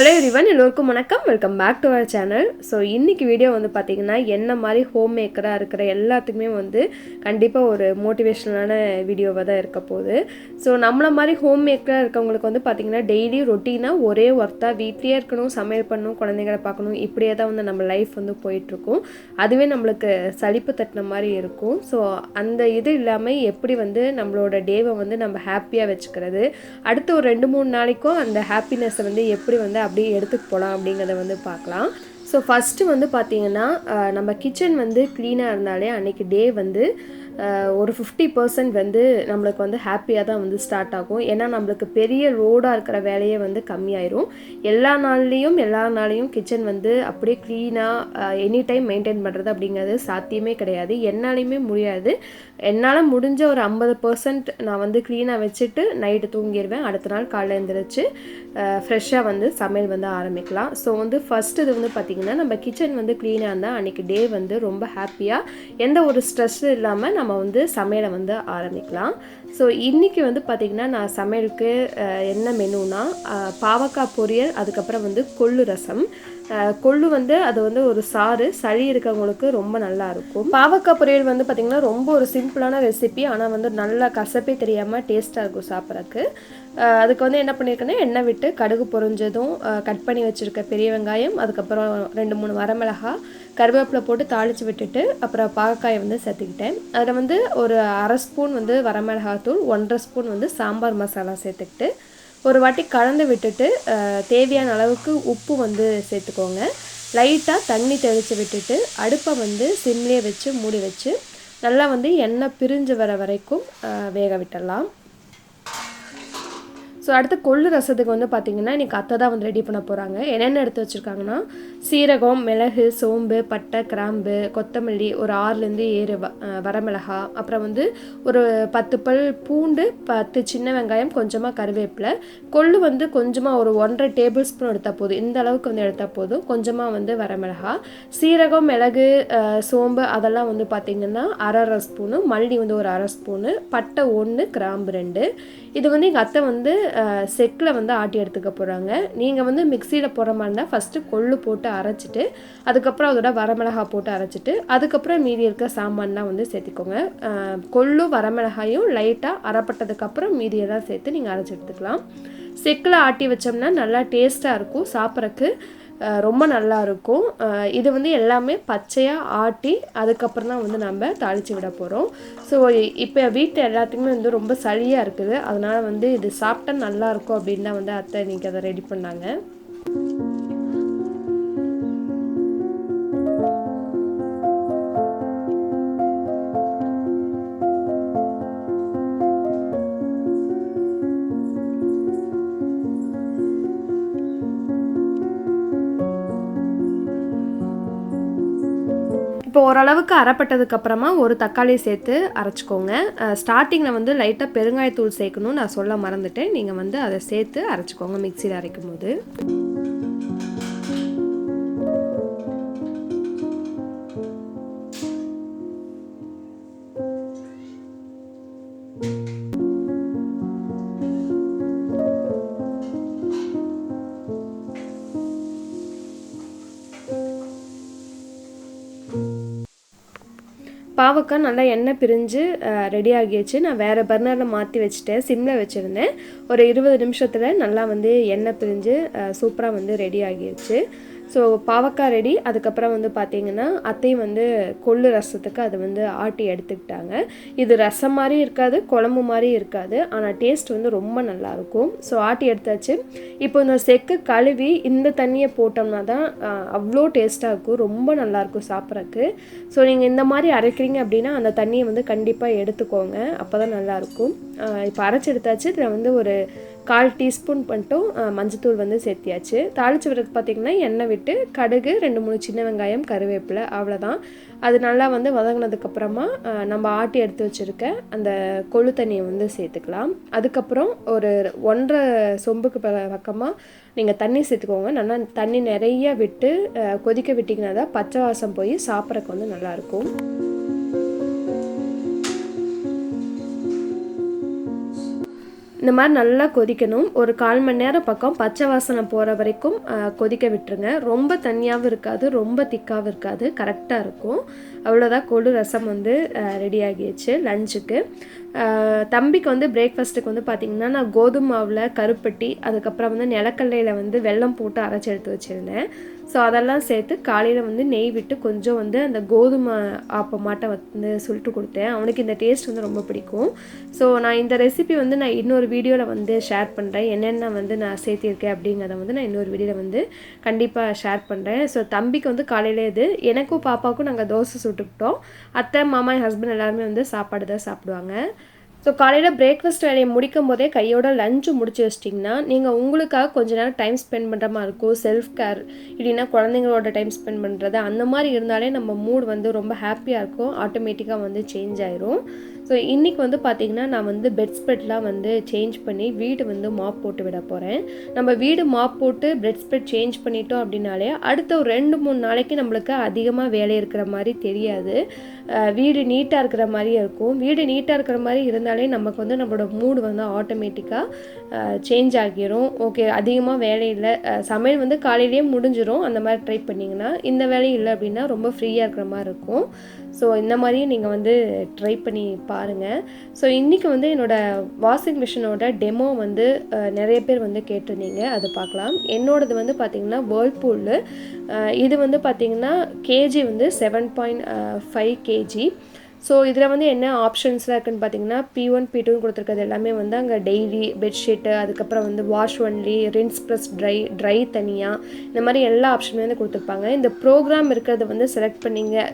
Hello everyone, எல்லோருக்கும் வணக்கம். Welcome back to our channel. So இன்னைக்கு வீடியோ வந்து பார்த்தீங்கன்னா என்ன மாதிரி ஹோம் மேக்கராக இருக்கிற எல்லாத்துக்குமே வந்து கண்டிப்பாக ஒரு மோட்டிவேஷனலான வீடியோவாக தான் இருக்க போகுது. ஸோ நம்மள மாதிரி ஹோம் மேக்கராக இருக்கவங்களுக்கு வந்து பார்த்தீங்கன்னா டெய்லி ரொட்டீனாக ஒரே ஒர்த்தாக வீட்லேயே இருக்கணும், சமையல் பண்ணணும், குழந்தைங்களை பார்க்கணும், இப்படியே தான் வந்து நம்ம லைஃப் வந்து போயிட்டுருக்கும். அதுவே நம்மளுக்கு சலிப்பு தட்டின மாதிரி இருக்கும். ஸோ அந்த இது இல்லாமல் எப்படி வந்து நம்மளோட டேவை வந்து நம்ம ஹாப்பியாக வச்சுக்கிறது, அடுத்து ஒரு 2-3 நாளைக்கும் அந்த ஹாப்பினஸை வந்து எப்படி வந்து அப்படியே எடுத்துட்டு போகலாம் அப்படிங்கிறத வந்து பார்க்கலாம். ஸோ ஃபஸ்ட்டு வந்து பார்த்திங்கன்னா நம்ம கிச்சன் வந்து க்ளீனாக இருந்தாலே அன்றைக்கி டே வந்து ஒரு 50% வந்து நம்மளுக்கு வந்து ஹாப்பியாக தான் வந்து ஸ்டார்ட் ஆகும். ஏன்னா நம்மளுக்கு பெரிய லோடாக இருக்கிற வேலையே வந்து கம்மியாயிரும். எல்லா நாளையும் கிச்சன் வந்து அப்படியே க்ளீனாக எனி டைம் மெயின்டைன் பண்ணுறது அப்படிங்கிறது சாத்தியமே கிடையாது, என்னாலையுமே முடியாது. என்னால் முடிஞ்ச ஒரு 50% நான் வந்து க்ளீனாக வச்சுட்டு நைட்டு தூங்கிடுவேன். அடுத்த நாள் காலையில் எழுந்திரிச்சு ஃப்ரெஷ்ஷாக வந்து சமையல் வந்து ஆரம்பிக்கலாம். ஸோ வந்து ஃபஸ்ட்டு இது வந்து பார்த்திங்கன்னா நம்ம கிச்சன் வந்து க்ளீனாக இருந்தால் அன்றைக்கி டே வந்து ரொம்ப ஹாப்பியாக எந்த ஒரு ஸ்ட்ரெஸ்ஸும் இல்லாமல் நம்ம வந்து சமையலை வந்து ஆரம்பிக்கலாம். ஸோ இன்றைக்கி வந்து பார்த்திங்கன்னா நான் சமையலுக்கு என்ன மெனுனா பாவக்காய் பொரியல், அதுக்கப்புறம் வந்து கொள்ளு ரசம். கொள்ளு வந்து அது வந்து ஒரு சாறு, சளி இருக்கவங்களுக்கு ரொம்ப நல்லா இருக்கும். பாவக்காய் பொரியல் வந்து பார்த்திங்கன்னா ரொம்ப ஒரு சிம்பிளான ரெசிபி, ஆனால் வந்து நல்லா கசப்பே தெரியாமல் டேஸ்ட்டாக இருக்கும் சாப்பிட்றதுக்கு. அதுக்கு வந்து என்ன பண்ணியிருக்கேன்னா எண்ணெய் விட்டு கடுகு பொரிஞ்சதும் கட் பண்ணி வச்சுருக்க பெரிய வெங்காயம், அதுக்கப்புறம் 2-3 வரமிளகா, கருவேப்பிலை போட்டு தாளித்து விட்டுட்டு அப்புறம் பாவக்காயை வந்து சேர்த்துக்கிட்டேன். அதில் வந்து ஒரு 1/2 ஸ்பூன் வந்து வரமிளகாத்தூள், 1/2 ஸ்பூன் வந்து சாம்பார் மசாலா சேர்த்துக்கிட்டு ஒரு வாட்டி கலந்து விட்டுட்டு தேவையான அளவுக்கு உப்பு வந்து சேர்த்துக்கோங்க. லைட்டாக தண்ணி தெளித்து விட்டுட்டு அடுப்பை வந்து சிம்லேயே வச்சு மூடி வச்சு நல்லா வந்து எண்ணெய் பிரிஞ்சு வர வரைக்கும் வேக விட்டுடலாம். ஸோ அடுத்து கொள்ளு ரசத்துக்கு வந்து பார்த்திங்கன்னா இன்றைக்கி அத்தை தான் வந்து ரெடி பண்ண போகிறாங்க. என்னென்ன எடுத்து வச்சுருக்காங்கன்னா சீரகம், மிளகு, சோம்பு, பட்டை, கிராம்பு, கொத்தமல்லி, ஒரு 6-7 வரமிளகா, அப்புறம் வந்து ஒரு 10 பல் பூண்டு, 10 சின்ன வெங்காயம், கொஞ்சமாக கருவேப்பிலை. கொள்ளு வந்து கொஞ்சமாக ஒரு 1.5 டேபிள் ஸ்பூன் எடுத்தால் போதும், இந்த அளவுக்கு வந்து எடுத்தால் போதும். கொஞ்சமாக வந்து வரமிளகா, சீரகம், மிளகு, சோம்பு அதெல்லாம் வந்து பார்த்திங்கன்னா 1/2 ஸ்பூனு, மல்லி வந்து ஒரு 1/2 ஸ்பூனு, பட்டை 1, கிராம்பு 2. இது வந்து எங்கள் அத்தை வந்து செக்கில் வந்து ஆட்டி எடுத்துக்க போகிறாங்க. நீங்கள் வந்து மிக்சியில் போடுற மாதிரி இருந்தால் ஃபஸ்ட்டு கொள்ளு போட்டு அரைச்சிட்டு அதுக்கப்புறம் அதோட வரமிளகா போட்டு அரைச்சிட்டு அதுக்கப்புறம் மீதி இருக்க சாமான்லாம் வந்து சேர்த்துக்கோங்க. கொள்ளு வரமிளகாயும் லைட்டாக அரைப்பட்டதுக்கப்புறம் மீதியெல்லாம் சேர்த்து நீங்கள் அரைச்சி எடுத்துக்கலாம். செக்கில் ஆட்டி வச்சோம்னா நல்லா டேஸ்ட்டாக இருக்கும், சாப்பிட்றக்கு ரொம்ப நல்லா இருக்கும். இது வந்து எல்லாமே பச்சையாக ஆட்டி அதுக்கப்புறம் தான் வந்து நம்ம தாளித்து விட போகிறோம். ஸோ இப்போ வீட்டில் எல்லாத்துக்குமே வந்து ரொம்ப சளியாக இருக்குது, அதனால் வந்து இது சாப்பிட்டா நல்லாயிருக்கும் அப்படின்னு தான் வந்து அத்தை இன்றைக்கி அதை ரெடி பண்ணாங்க. இப்போ ஓரளவுக்கு அரைப்பட்டதுக்கப்புறமா ஒரு தக்காளி சேர்த்து அரைச்சிக்கோங்க. ஸ்டார்டிங்கில் வந்து லைட்டாக பெருங்காயத்தூள் சேர்க்கணும்னு நான் சொல்ல மறந்துட்டேன், நீங்கள் வந்து அதை சேர்த்து அரைச்சிக்கோங்க மிக்சியில் அரைக்கும் போது. பாவக்காய் நல்லா எண்ணெய் பிரிஞ்சு ரெடி ஆகிடுச்சு. நான் வேறு பர்னரில் மாற்றி வச்சுட்டேன், சிம்மில் வச்சுருந்தேன். ஒரு 20 நிமிஷத்தில் நல்லா வந்து எண்ணெய் பிரிஞ்சு சூப்பராக வந்து ரெடி ஆகிடுச்சு. ஸோ பாவக்காய் ரெடி. அதுக்கப்புறம் வந்து பார்த்திங்கன்னா அத்தையும் வந்து கொள்ளு ரசத்துக்கு அது வந்து ஆட்டி எடுத்துக்கிட்டாங்க. இது ரசம் மாதிரி இருக்காது, குழம்பு மாதிரி இருக்காது, ஆனால் டேஸ்ட் வந்து ரொம்ப நல்லாயிருக்கும். ஸோ ஆட்டி எடுத்தாச்சு. இப்போ இந்த செக்கு கழுவி இந்த தண்ணியை போட்டோம்னா தான் அவ்வளோ டேஸ்ட்டாக இருக்கும், ரொம்ப நல்லாயிருக்கும் சாப்பிட்றக்கு. ஸோ நீங்கள் இந்த மாதிரி அரைக்கிறீங்க அப்படின்னா அந்த தண்ணியை வந்து கண்டிப்பாக எடுத்துக்கோங்க, அப்போ தான் நல்லாயிருக்கும். இப்போ அரைச்சி எடுத்தாச்சு. இதில் வந்து ஒரு 1/4 டீஸ்பூன் மட்டும் மஞ்சத்தூள் வந்து சேர்த்தியாச்சு. தாளித்து விடுறதுக்கு பார்த்திங்கன்னா எண்ணெய் விட்டு கடுகு, 2-3 சின்ன வெங்காயம், கருவேப்பிலை, அவ்வளோதான். அது நல்லா வந்து வதங்கினதுக்கப்புறமா நம்ம ஆட்டி எடுத்து வச்சுருக்க அந்த கொள்ளு தண்ணியை வந்து சேர்த்துக்கலாம். அதுக்கப்புறம் ஒரு 1.5 சொம்புக்கு பக்கமாக நீங்கள் தண்ணி சேர்த்துக்கோங்க. நல்லா தண்ணி நிறைய விட்டு கொதிக்க விட்டிங்கன்னா தான் பச்சை வாசம் போய் சாப்பிட்றதுக்கு வந்து நல்லாயிருக்கும். இந்த மாதிரி நல்லா கொதிக்கணும். ஒரு 1/4 மணி நேரம் பக்கம் பச்சை வாசனை போகிற வரைக்கும் கொதிக்க விட்டுருங்க. ரொம்ப தண்ணியாகவும் இருக்காது, ரொம்ப திக்காகவும் இருக்காது, கரெக்டாக இருக்கும். அவ்வளோதான், கொள்ளு ரசம் வந்து ரெடி ஆகிடுச்சு லஞ்சுக்கு. தம்பிக்கு வந்து பிரேக்ஃபாஸ்ட்டுக்கு வந்து பார்த்திங்கன்னா நான் கோதுமை மாவில் கருப்பட்டி, அதுக்கப்புறம் வந்து நிலக்கல்லையில் வந்து வெல்லம் போட்டு அரைச்சி எடுத்து வச்சுருந்தேன். ஸோ அதெல்லாம் சேர்த்து காலையில் வந்து நெய் விட்டு கொஞ்சம் வந்து அந்த கோதுமை ஆப்பமாட்டை வந்து சுட்டு கொடுத்தேன். அவனுக்கு இந்த டேஸ்ட் வந்து ரொம்ப பிடிக்கும். ஸோ நான் இந்த ரெசிபி வந்து நான் இன்னொரு வீடியோவில் வந்து ஷேர் பண்ணுறேன். என்னென்ன வந்து நான் சேர்த்திருக்கேன் அப்படிங்கிறத வந்து நான் இன்னொரு வீடியோவில் வந்து கண்டிப்பாக ஷேர் பண்ணுறேன். ஸோ தம்பிக்கு வந்து காலையில் இது, எனக்கும் பாப்பாவுக்கும் நாங்கள் தோசை சுட்டுக்கிட்டோம். அத்தை, மாமா, என் ஹஸ்பண்ட் எல்லாருமே வந்து சாப்பாடு தான் சாப்பிடுவாங்க. ஸோ காலையில் பிரேக்ஃபாஸ்ட் வேலையை முடிக்கும் போதே கையோட லஞ்சு முடிச்சு வச்சிட்டிங்கன்னா நீங்கள் உங்களுக்காக கொஞ்ச நேரம் டைம் ஸ்பெண்ட் பண்ணுற மாதிரி இருக்கும். செல்ஃப் கேர் இல்லைன்னா குழந்தைங்களோட டைம் ஸ்பெண்ட் பண்ணுறது அந்த மாதிரி இருந்தாலே நம்ம மூட் வந்து ரொம்ப ஹாப்பியாக இருக்கும், ஆட்டோமேட்டிக்காக வந்து சேஞ்ச் ஆயிரும். ஸோ இன்றைக்கி வந்து பார்த்திங்கன்னா நான் வந்து பெட் ஸ்ப்ரெட்லாம் வந்து சேஞ்ச் பண்ணி வீடு வந்து மாப் போட்டு விட போகிறேன். நம்ம வீடு மாப் போட்டு பெட் ஸ்ப்ரெட் சேஞ்ச் பண்ணிட்டோம் அப்படின்னாலே அடுத்த ஒரு 2-3 நாளைக்கு நம்மளுக்கு அதிகமாக வேலை இருக்கிற மாதிரி தெரியாது. வீடு நீட்டாக இருக்கிற மாதிரியே இருக்கும். வீடு நீட்டாக இருக்கிற மாதிரி இருந்தாலே நமக்கு வந்து நம்மளோட மூடு வந்து ஆட்டோமேட்டிக்காக சேஞ்ச் ஆகிரும். ஓகே, அதிகமாக வேலை இல்லை, சமையல் வந்து காலையிலேயே முடிஞ்சிடும், அந்த மாதிரி ட்ரை பண்ணிங்கன்னா. இந்த வேலை இல்லை அப்படின்னா ரொம்ப ஃப்ரீயாக இருக்கிற மாதிரி இருக்கும். ஸோ இந்த மாதிரியும் நீங்கள் வந்து ட்ரை பண்ணி பாருங்கள். ஸோ இன்றைக்கி வந்து என்னோடய வாஷிங் மிஷினோட டெமோ வந்து நிறைய பேர் வந்து கேட்டிருந்தீங்க, அது பார்க்கலாம். என்னோடது வந்து பார்த்திங்கன்னா whirlpool. இது வந்து பார்த்திங்கன்னா கேஜி வந்து 7.5 கேஜி. ஸோ இதில் வந்து என்ன ஆப்ஷன்ஸ்லாம் இருக்குதுன்னு பார்த்தீங்கன்னா P1 P2 கொடுத்துருக்கிறது எல்லாமே வந்து அங்கே டெய்லி பெட்ஷீட்டு, அதுக்கப்புறம் வந்து wash only, rinse plus try தனியாக, இந்த மாதிரி எல்லா ஆப்ஷனுமே வந்து கொடுத்துருப்பாங்க. இந்த ப்ரோக்ராம் இருக்கிறத வந்து செலக்ட் பண்ணிங்க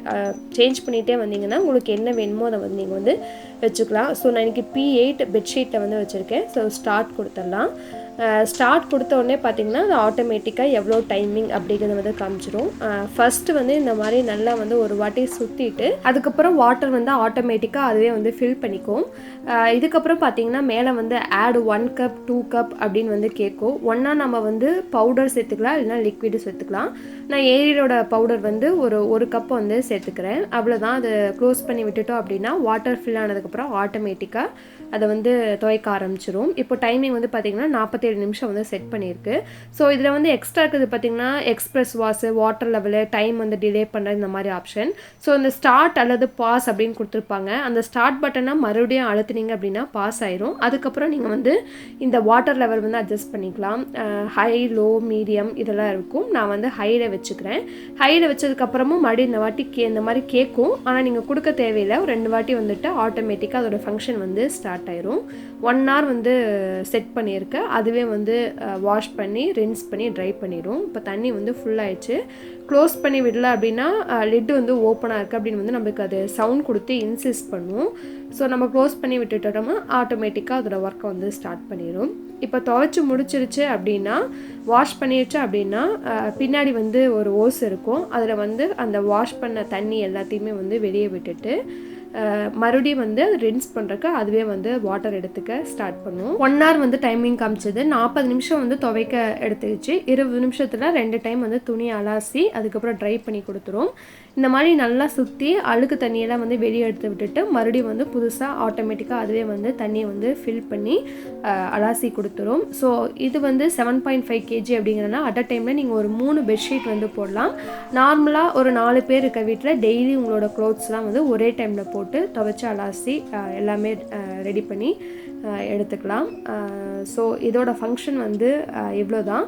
சேஞ்ச் பண்ணிகிட்டே வந்தீங்கன்னா உங்களுக்கு என்ன வேணுமோ அதை வந்து நீங்கள் வந்து வச்சுக்கலாம். ஸோ நான் இன்றைக்கி P8 பெட்ஷீட்டை வந்து வச்சுருக்கேன். ஸோ ஸ்டார்ட் கொடுத்துடலாம். ஸ்டார்ட் கொடுத்த உடனே பார்த்திங்கன்னா அது ஆட்டோமேட்டிக்காக எவ்வளோ டைமிங் அப்படிங்கிறத வந்து காமிச்சிரும். ஃபஸ்ட்டு வந்து இந்த மாதிரி நல்லா வந்து ஒரு வாட்டி சுற்றிட்டு அதுக்கப்புறம் வாட்டர் வந்து ஆட்டோமேட்டிக்காக அதுவே வந்து ஃபில் பண்ணிக்கும். இதுக்கப்புறம் பார்த்திங்கன்னா மேலே வந்து ஆட் 1 கப் 2 கப் அப்படின்னு வந்து கேட்கும். ஒன்றா நம்ம வந்து பவுடர் சேர்த்துக்கலாம், இல்லைனா லிக்விடு சேர்த்துக்கலாம். நான் ஏரியலோட பவுடர் வந்து ஒரு கப் வந்து சேர்த்துக்கிறேன். அவ்வளோதான். அதை க்ளோஸ் பண்ணி விட்டுட்டோம் அப்படின்னா வாட்டர் ஃபில் ஆனதுக்கப்புறம் ஆட்டோமேட்டிக்காக அதை வந்து துவைக்க ஆரம்பிச்சிரும். இப்போ டைமிங் வந்து பார்த்திங்கன்னா 47 நிமிஷம் வந்து செட் பண்ணியிருக்கு. ஸோ இதில் வந்து எக்ஸ்ட்ரா இருக்கிறது பார்த்திங்கன்னா express wash, water level, time வந்து டிலே பண்ணுறது, இந்த மாதிரி ஆப்ஷன். ஸோ இந்த ஸ்டார்ட் அல்லது பாஸ் அப்படின்னு கொடுத்துருப்பாங்க. அந்த ஸ்டார்ட் பட்டனை மறுபடியும் அழுத்துனீங்க அப்படின்னா பாஸ் ஆயிரும். அதுக்கப்புறம் நீங்கள் வந்து இந்த வாட்டர் லெவல் வந்து அட்ஜஸ்ட் பண்ணிக்கலாம். ஹை, லோ, மீடியம் இதெல்லாம் இருக்கும். நான் வந்து ஹையில் வச்சுக்கிறேன். ஹையில் வச்சதுக்கப்புறமும் மறுபடியும் இந்த வாட்டி இந்த மாதிரி கேட்கும். ஆனால் நீங்கள் கொடுக்க தேவையில்லை. ஒரு 2 வாட்டி வந்துட்டு ஆட்டோமேட்டிக்காக அதோட ஃபங்க்ஷன் வந்து ஸ்டார்ட் ஆயிரும். 1 hour வந்து செட் பண்ணியிருக்கேன். அதுவே வந்து வாஷ் பண்ணி ரின்ஸ் பண்ணி ட்ரை பண்ணிடும். இப்போ தண்ணி வந்து ஃபுல்லாகிடுச்சு. க்ளோஸ் பண்ணி விடல அப்படின்னா லிட்டு வந்து ஓப்பனாக இருக்குது அப்படின்னு வந்து நம்மளுக்கு அது சவுண்ட் கொடுத்து இன்சிஸ்ட் பண்ணும். ஸோ நம்ம க்ளோஸ் பண்ணி விட்டுட்டோம்னா ஆட்டோமேட்டிக்காக அதோட ஒர்க்கை வந்து ஸ்டார்ட் பண்ணிடும். இப்போ துவைச்சி முடிச்சிருச்சு அப்படின்னா, வாஷ் பண்ணிடுச்சு அப்படின்னா பின்னாடி வந்து ஒரு ஓஸ் இருக்கும். அதில் வந்து அந்த வாஷ் பண்ண தண்ணி எல்லாத்தையுமே வந்து வெளியே விட்டுட்டு மறுபடியும் வந்து ரின்ஸ் பண்ணுறக்கு அதுவே வந்து வாட்டர் எடுத்துக்க ஸ்டார்ட் பண்ணும். 1 hour வந்து டைமிங் காமிச்சது. 40 நிமிஷம் வந்து துவைக்க எடுத்துக்கிச்சு. 20 நிமிஷத்தில் 2 டைம் வந்து துணி அலாசி அதுக்கப்புறம் ட்ரை பண்ணி கொடுத்துரும். இந்த மாதிரி நல்லா சுற்றி அழுக்கு தண்ணியெல்லாம் வந்து வெளியே எடுத்து விட்டுட்டு மறுபடியும் வந்து புதுசாக ஆட்டோமேட்டிக்காக அதுவே வந்து தண்ணியை வந்து ஃபில் பண்ணி அலாசி கொடுத்துரும். ஸோ இது வந்து 7.5 kg அப்படிங்கிறதுனா அட் அ டைமில் நீங்கள் ஒரு 3 பெட்ஷீட் வந்து போடலாம். நார்மலாக ஒரு 4 பேர் இருக்க வீட்டில் டெய்லி உங்களோட க்ளோத்ஸ்லாம் வந்து ஒரே டைமில் போட்டு துவைச்சி அலாசி எல்லாமே ரெடி பண்ணி எடுத்துக்கலாம். ஸோ இதோட ஃபங்க்ஷன் வந்து இவ்வளோ தான்.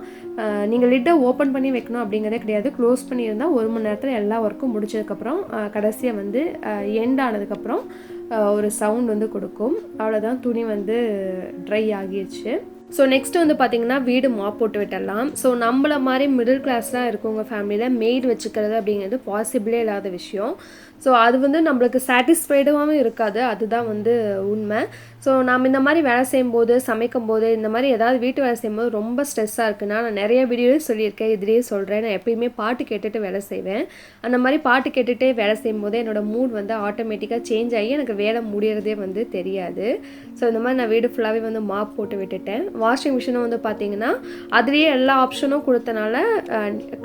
நீங்கள் லிட்டை ஓப்பன் பண்ணி வைக்கணும் அப்படிங்கிறதே கிடையாது. க்ளோஸ் பண்ணியிருந்தால் 1 மணி நேரத்தில் எல்லா ஒர்க்கும் முடிச்சதுக்கப்புறம் கடைசியாக வந்து எண்ட் ஆனதுக்கப்புறம் ஒரு சவுண்ட் வந்து கொடுக்கும். அவ்வளோதான், துணி வந்து ட்ரை ஆகிடுச்சு. ஸோ நெக்ஸ்ட்டு வந்து பார்த்திங்கன்னா வீடு மாப் போட்டு விட்டுடலாம். ஸோ நம்மள மாதிரி மிடில் கிளாஸ்லாம் இருக்கவங்க ஃபேமிலியில் மெய்டு வச்சுக்கிறது அப்படிங்கிறது பாசிபிளே இல்லாத விஷயம். ஸோ அது வந்து நம்மளுக்கு சாட்டிஸ்ஃபைடாகவும் இருக்காது, அதுதான் வந்து உண்மை. ஸோ நாம் இந்த மாதிரி வேலை செய்யும்போது, சமைக்கும் போது, இந்த மாதிரி ஏதாவது வீட்டு வேலை செய்யும்போது ரொம்ப ஸ்ட்ரெஸ்ஸாக இருக்குன்னா, நான் நிறைய வீடியோவே சொல்லியிருக்கேன், இதுலேயே சொல்கிறேன். நான் எப்பயுமே பாட்டு கேட்டுட்டு வேலை செய்வேன். அந்த மாதிரி பாட்டு கேட்டுகிட்டே வேலை செய்யும்போது என்னோடய மூட் வந்து ஆட்டோமேட்டிக்காக சேஞ்ச் ஆகி எனக்கு வேலை முடியறதே வந்து தெரியாது. ஸோ இந்த மாதிரி நான் வீடு ஃபுல்லாகவே வந்து மாப் போட்டு விட்டுட்டேன். வாஷிங் மிஷினும் வந்து பார்த்திங்கன்னா அதுலேயே எல்லா ஆப்ஷனும் கொடுத்தனால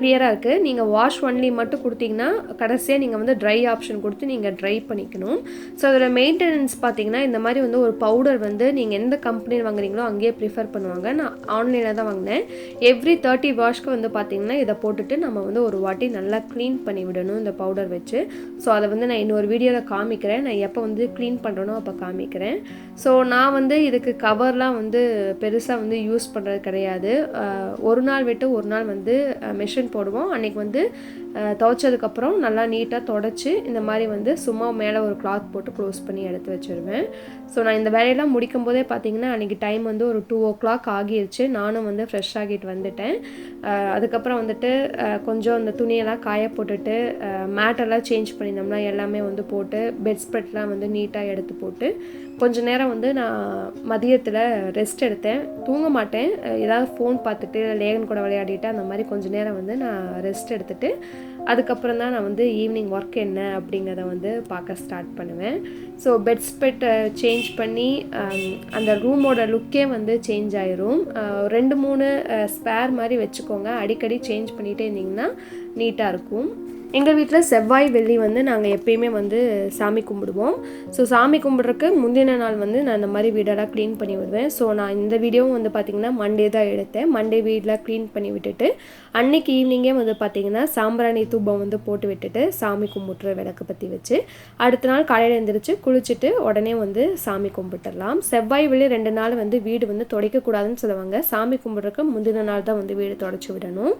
கிளியராக இருக்குது. நீங்கள் வாஷ் ஒன்லி மட்டும் கொடுத்தீங்கன்னா கடைசியாக நீங்கள் வந்து ட்ரை ஆப்ஷன் ஆப்ஷன் கொடுத்து நீங்கள் ட்ரை பண்ணிக்கணும். ஸோ அதோட மெயின்டெனன்ஸ் பார்த்தீங்கன்னா இந்த மாதிரி வந்து ஒரு பவுடர் வந்து நீங்கள் எந்த கம்பெனியில் வாங்குறீங்களோ அங்கேயே ப்ரிஃபர் பண்ணுவாங்க. நான் ஆன்லைனில் தான் வாங்கினேன். எவ்ரி 30 வாஷ்க்கு வந்து பார்த்திங்கன்னா இதை போட்டுட்டு நம்ம வந்து ஒரு வாட்டி நல்லா க்ளீன் பண்ணி விடணும் இந்த பவுடர் வச்சு. ஸோ அதை வந்து நான் இன்னொரு வீடியோவில் காமிக்கிறேன். நான் எப்போ வந்து க்ளீன் பண்ணுறனோ அப்போ காமிக்கிறேன். ஸோ நான் வந்து இதுக்கு கவர்லாம் வந்து பெருசாக வந்து யூஸ் பண்ணுறது கிடையாது. ஒரு நாள் விட்டு ஒரு நாள் வந்து மெஷின் போடுவோம். அன்றைக்கி வந்து துவைச்சதுக்கப்புறம் நல்லா நீட்டாக தொடச்சி இந்த மாதிரி வந்து சும்மா மேலே ஒரு கிளாத் போட்டு க்ளோஸ் பண்ணி எடுத்து வச்சுருவேன். ஸோ நான் இந்த வேலையெல்லாம் முடிக்கும் போதே பார்த்திங்கன்னா அன்றைக்கி டைம் வந்து ஒரு 2 o'clock ஆகிருச்சு. நானும் வந்து ஃப்ரெஷ் ஆகிட்டு வந்துட்டேன். அதுக்கப்புறம் வந்துட்டு கொஞ்சம் அந்த துணியெல்லாம் காய போட்டுட்டு மேட்டெல்லாம் சேஞ்ச் பண்ணியிருந்தோம்னா எல்லாமே வந்து போட்டு பெட் ஸ்ப்ரெட்லாம் வந்து நீட்டாக எடுத்து போட்டு கொஞ்சம் நேரம் வந்து நான் மதியத்தில் ரெஸ்ட் எடுத்தேன். தூங்க மாட்டேன், ஏதாவது ஃபோன் பார்த்துட்டு லேகன் கூட விளையாடிட்டு அந்த மாதிரி கொஞ்சம் நேரம் வந்து நான் ரெஸ்ட் எடுத்துகிட்டு அதுக்கப்புறம் தான் நான் வந்து ஈவினிங் ஒர்க் என்ன அப்படிங்கிறத வந்து பார்க்க ஸ்டார்ட் பண்ணுவேன். ஸோ பெட் ஸ்ப்ரெட்டை சேஞ்ச் பண்ணி அந்த ரூமோட லுக்கே வந்து சேஞ்ச் ஆயிரும். 2-3 ஸ்பேர் மாதிரி வச்சுக்கோங்க. அடிக்கடி சேஞ்ச் பண்ணிகிட்டே இருந்திங்கன்னா நீட்டாக இருக்கும். எங்கள் வீட்டில் செவ்வாய் வெள்ளி வந்து நாங்கள் எப்பயுமே வந்து சாமி கும்பிடுவோம். ஸோ சாமி கும்பிட்றதுக்கு முந்தின நாள் வந்து நான் இந்த மாதிரி வீடெல்லாம் க்ளீன் பண்ணி விடுவேன். ஸோ நான் இந்த வீடியோவும் வந்து பார்த்திங்கன்னா மண்டே தான் எடுத்தேன். மண்டே வீடெலாம் க்ளீன் பண்ணி விட்டுட்டு அன்றைக்கி ஈவினிங்கே வந்து பார்த்திங்கன்னா சாம்பிராணி தூபம் வந்து போட்டு விட்டுட்டு சாமி கும்பிட்ற விளக்கு பற்றி வச்சு அடுத்த நாள் காலையில் எழுந்திரிச்சு குளிச்சுட்டு உடனே வந்து சாமி கும்பிட்டுடலாம். செவ்வாய் வெள்ளி 2 நாள் வந்து வீடு வந்து துடைக்கக்கூடாதுன்னு சொல்லுவாங்க. சாமி கும்பிட்றதுக்கு முந்தின நாள் தான் வந்து வீடு துடைச்சி விடணும்.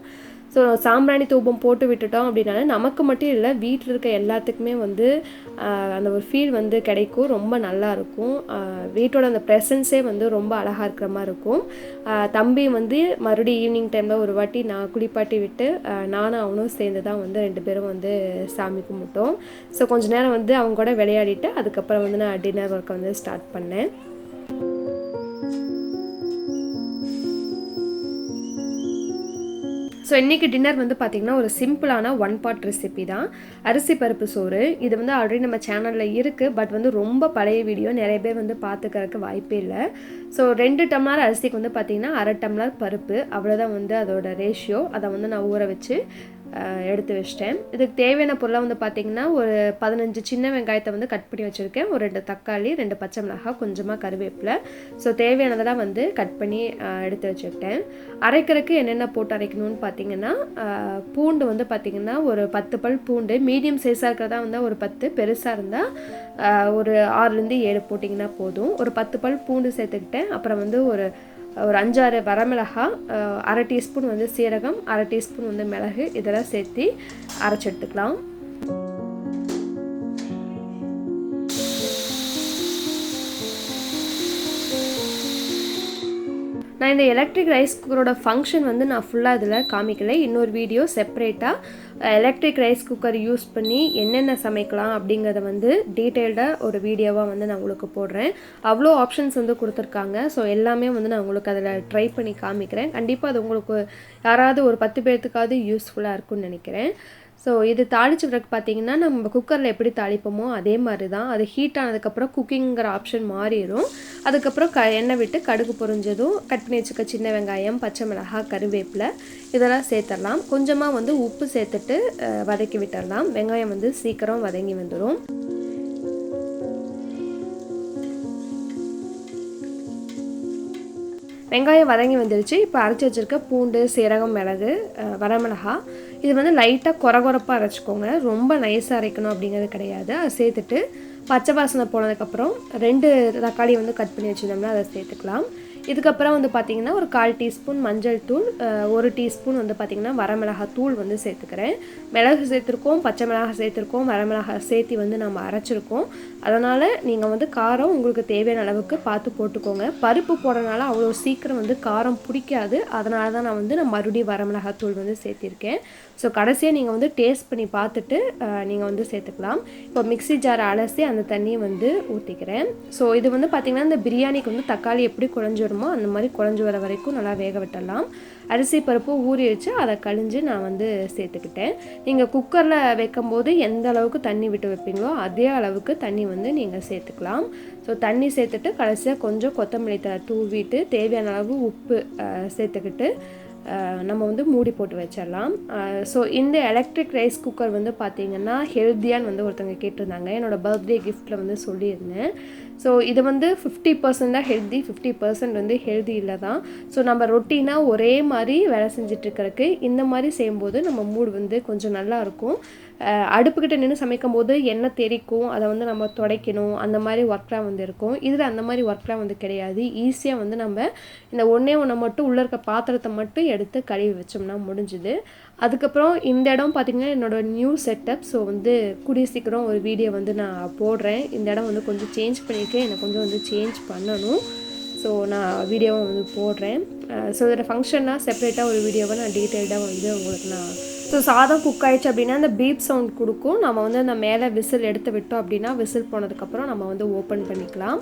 ஸோ சாம்பிராணி தூபம் போட்டு விட்டுட்டோம் அப்படின்னால நமக்கு மட்டும் இல்லை வீட்டில் இருக்க எல்லாத்துக்குமே வந்து அந்த ஒரு ஃபீல் வந்து கிடைக்கும். ரொம்ப நல்லாயிருக்கும். வீட்டோட அந்த ப்ரெசன்ஸே வந்து ரொம்ப அழகாக இருக்கிற மாதிரி இருக்கும். தம்பி வந்து மறுபடியும் ஈவினிங் டைமில் ஒரு வாட்டி நான் குளிப்பாட்டி விட்டு நானும் அவனும் சேர்ந்து தான் வந்து 2 பேரும் வந்து சாமி கும்பிட்டோம். ஸோ கொஞ்சம் நேரம் வந்து அவங்க கூட விளையாடிட்டு அதுக்கப்புறம் வந்து நான் டின்னர் ஒர்க்கை வந்து ஸ்டார்ட் பண்ணேன். ஸோ இன்றைக்கி டின்னர் வந்து பார்த்திங்கன்னா ஒரு சிம்பிளான 1 pot ரெசிபி தான். அரிசி பருப்பு சோறு. இது வந்து ஆல்ரெடி நம்ம சேனலில் இருக்குது. பட் வந்து ரொம்ப பழைய வீடியோ, நிறைய பேர் வந்து பார்த்துக்கிறதுக்கு வாய்ப்பே இல்லை. ஸோ 2 டம்ளர் அரிசிக்கு வந்து பார்த்திங்கன்னா 1/2 டம்ளர் பருப்பு, அவ்வளோதான் வந்து அதோட ரேஷியோ. அதை வந்து நான் ஊற வச்சு எடுத்து வச்சிட்டேன். இதுக்கு தேவையான பொருளாக வந்து பார்த்திங்கன்னா ஒரு 15 சின்ன வெங்காயத்தை வந்து கட் பண்ணி வச்சுருக்கேன். ஒரு 2 தக்காளி, 2 பச்சை மிளகாய், கொஞ்சமாக கருவேப்பிலை. ஸோ தேவையானதெல்லாம் வந்து கட் பண்ணி எடுத்து வச்சுக்கிட்டேன். அரைக்கிறதுக்கு என்னென்ன போட்டு அரைக்கணும்னு பார்த்திங்கன்னா பூண்டு வந்து பார்த்திங்கன்னா ஒரு 10 பல் பூண்டு, மீடியம் சைஸாக இருக்கிறதா வந்து ஒரு 10, பெருசாக இருந்தால் ஒரு 6-7 போட்டிங்கன்னா போதும். ஒரு 10 பல் பூண்டு சேர்த்துக்கிட்டேன். அப்புறம் வந்து ஒரு 5-6 வரமிளகாய், 1/2 டீஸ்பூன் வந்து சீரகம், 1/2 டீஸ்பூன் வந்து மிளகு, இதெல்லாம் சேர்த்து அரைச்சி எடுத்துக்கலாம். நான் இந்த எலக்ட்ரிக் ரைஸ் குக்கரோட ஃபங்க்ஷன் வந்து நான் ஃபுல்லாக இதில் காமிக்கலை. இன்னொரு வீடியோ செப்பரேட்டாக எலக்ட்ரிக் ரைஸ் குக்கர் யூஸ் பண்ணி என்னென்ன சமைக்கலாம் அப்படிங்கிறத வந்து டீட்டெயில்டாக ஒரு வீடியோவாக வந்து நான் உங்களுக்கு போடுறேன். அவ்வளோ ஆப்ஷன்ஸ் வந்து கொடுத்துருக்காங்க. ஸோ எல்லாமே வந்து நான் உங்களுக்கு அதில் ட்ரை பண்ணி காமிக்கிறேன். கண்டிப்பாக அது உங்களுக்கு யாராவது ஒரு 10 பேர்த்துக்காவது யூஸ்ஃபுல்லாக இருக்கும்னு நினைக்கிறேன். ஸோ இது தாளிச்சு விட்றதுக்கு பார்த்தீங்கன்னா நம்ம குக்கரில் எப்படி தாளிப்போமோ அதே மாதிரி தான். அது ஹீட் ஆனதுக்கப்புறம் குக்கிங்கிற ஆப்ஷன் மாறிடும். அதுக்கப்புறம் எண்ணெய் விட்டு கடுகு பொரிஞ்சதும் கட் பண்ணி வச்சுக்க சின்ன வெங்காயம், பச்சை மிளகாய், கருவேப்பிலை இதெல்லாம் சேர்த்துடலாம். கொஞ்சமாக வந்து உப்பு சேர்த்துட்டு வதக்கி விட்டுடலாம். வெங்காயம் வந்து சீக்கிரம் வதங்கி வந்துடும். வெங்காயம் வதங்கி வந்துடுச்சு. இப்போ அரைச்சி வச்சுருக்க பூண்டு, சீரகம், மிளகு, வரமிளகாய் இது வந்து லைட்டாக கொரகொரப்பாக அரைச்சிக்கோங்க. ரொம்ப நைஸாக அரைக்கணும் அப்படிங்கிறது கிடையாது. அதை சேர்த்துட்டு பச்சை வாசனை போனதுக்கப்புறம் 2 தக்காளி வந்து கட் பண்ணி வச்சுருந்தோம்னா அதை சேர்த்துக்கலாம். இதுக்கப்புறம் வந்து பார்த்திங்கன்னா ஒரு 1/4 டீஸ்பூன் மஞ்சள் தூள், 1 டீஸ்பூன் வந்து பார்த்திங்கன்னா வரமிளகாய் தூள் வந்து சேர்த்துக்கிறேன். மிளகு சேர்த்துருக்கோம், பச்சை மிளகாய் சேர்த்துருக்கோம், வரமிளகாய் சேர்த்து வந்து நம்ம அரைச்சிருக்கோம். அதனால் நீங்கள் வந்து காரம் உங்களுக்கு தேவையான அளவுக்கு பார்த்து போட்டுக்கோங்க. பருப்பு போடுறதுனால அவ்வளோ சீக்கிரம் வந்து காரம் பிடிக்காது. அதனால தான் நான் வந்து மறுபடியும் வரமிளகாய் தூள் வந்து சேர்த்திருக்கேன். ஸோ கடைசியாக நீங்கள் வந்து டேஸ்ட் பண்ணி பார்த்துட்டு நீங்கள் வந்து சேர்த்துக்கலாம். இப்போ மிக்ஸி ஜாரை அலசி அந்த தண்ணியை வந்து ஊற்றிக்கிறேன். ஸோ இது வந்து பார்த்திங்கன்னா இந்த பிரியாணிக்கு வந்து தக்காளி எப்படி குழஞ்சி வருமோ அந்த மாதிரி குழஞ்சி வர வரைக்கும் நல்லா வேக விட்டுடலாம். அரிசி பருப்பு ஊறி வச்சு அதை கழிஞ்சு நான் வந்து சேர்த்துக்கிட்டேன். நீங்கள் குக்கரில் வைக்கும்போது எந்த அளவுக்கு தண்ணி விட்டு வைப்பீங்களோ அதே அளவுக்கு தண்ணி வந்து நீங்கள் சேர்த்துக்கலாம். ஸோ தண்ணி சேர்த்துட்டு கடைசியாக கொஞ்சம் கொத்தமல்லி தழை தூவிட்டு தேவையான அளவு உப்பு சேர்த்துக்கிட்டு நம்ம வந்து மூடி போட்டு வச்சிடலாம். ஸோ இந்த எலக்ட்ரிக் ரைஸ் குக்கர் வந்து பார்த்திங்கன்னா ஹெல்த்தியான்னு வந்து ஒருத்தவங்க கேட்டிருந்தாங்க. என்னோடய பர்த்டே கிஃப்ட்டில் வந்து சொல்லியிருந்தேன். ஸோ இது வந்து 50% தான் ஹெல்தி, 50% வந்து ஹெல்தி இல்லை தான். ஸோ நம்ம ரொட்டீனாக ஒரே மாதிரி வேலை செஞ்சிட்ருக்கிறதுக்கு இந்த மாதிரி செய்யும்போது நம்ம மூடு வந்து கொஞ்சம் நல்லாயிருக்கும். அடுப்புக்கிட்ட நின்று சமைக்கும் போது எண்ணெய் தெறிக்கும், அதை வந்து நம்ம துடைக்கணும், அந்த மாதிரி ஒர்க்லாம் வந்து இருக்கும். இதில் அந்த மாதிரி ஒர்க்லாம் வந்து கிடையாது. ஈஸியாக வந்து நம்ம இந்த ஒன்றை மட்டும் உள்ளே இருக்க பாத்திரத்தை மட்டும் எடுத்து கழுவி வச்சோம்னா முடிஞ்சுது. அதுக்கப்புறம் இந்த இடம் பார்த்திங்கன்னா என்னோடய நியூ செட்டப். ஸோ வந்து கூடிய சீக்கிரம் ஒரு வீடியோ வந்து நான் போடுறேன். இந்த இடம் வந்து கொஞ்சம் சேஞ்ச் பண்ணியிருக்கேன், எனக்கு கொஞ்சம் வந்து சேஞ்ச் பண்ணணும். ஸோ நான் வீடியோவை வந்து போடுறேன். ஸோ இதோட ஃபங்க்ஷனாக செப்பரேட்டாக ஒரு வீடியோவை நான் டீட்டெயில்டாக வந்து உங்களுக்கு நான் ஸோ சாதம் குக் ஆகிடுச்சு அப்படின்னா அந்த பீப் சவுண்ட் கொடுக்கும். நம்ம வந்து அந்த மேலே விசில் எடுத்து விட்டோம் அப்படின்னா விசில் போனதுக்கப்புறம் நம்ம வந்து ஓப்பன் பண்ணிக்கலாம்.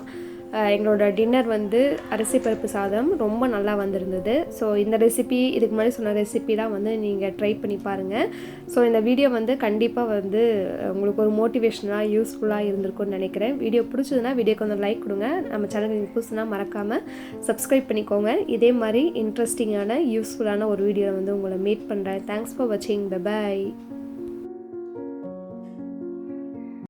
எங்களோட டின்னர் வந்து அரிசி பருப்பு சாதம் ரொம்ப நல்லா வந்திருந்தது. ஸோ இந்த ரெசிபி இதுக்கு முன்னாடி சொன்ன ரெசிபிலாம் வந்து நீங்கள் ட்ரை பண்ணி பாருங்கள். ஸோ இந்த வீடியோ வந்து கண்டிப்பாக வந்து உங்களுக்கு ஒரு மோட்டிவேஷனாக யூஸ்ஃபுல்லாக இருந்திருக்கும்னு நினைக்கிறேன். வீடியோ பிடிச்சதுன்னா வீடியோக்கு வந்து லைக் கொடுங்க. நம்ம சேனலுக்கு நீங்கள் புதுசுனா மறக்காமல் சப்ஸ்கிரைப் பண்ணிக்கோங்க. இதே மாதிரி இன்ட்ரெஸ்டிங்கான யூஸ்ஃபுல்லான ஒரு வீடியோவில் வந்து உங்களை மீட் பண்ணுறேன். தேங்க்ஸ் ஃபார் வாட்சிங். Bye bye.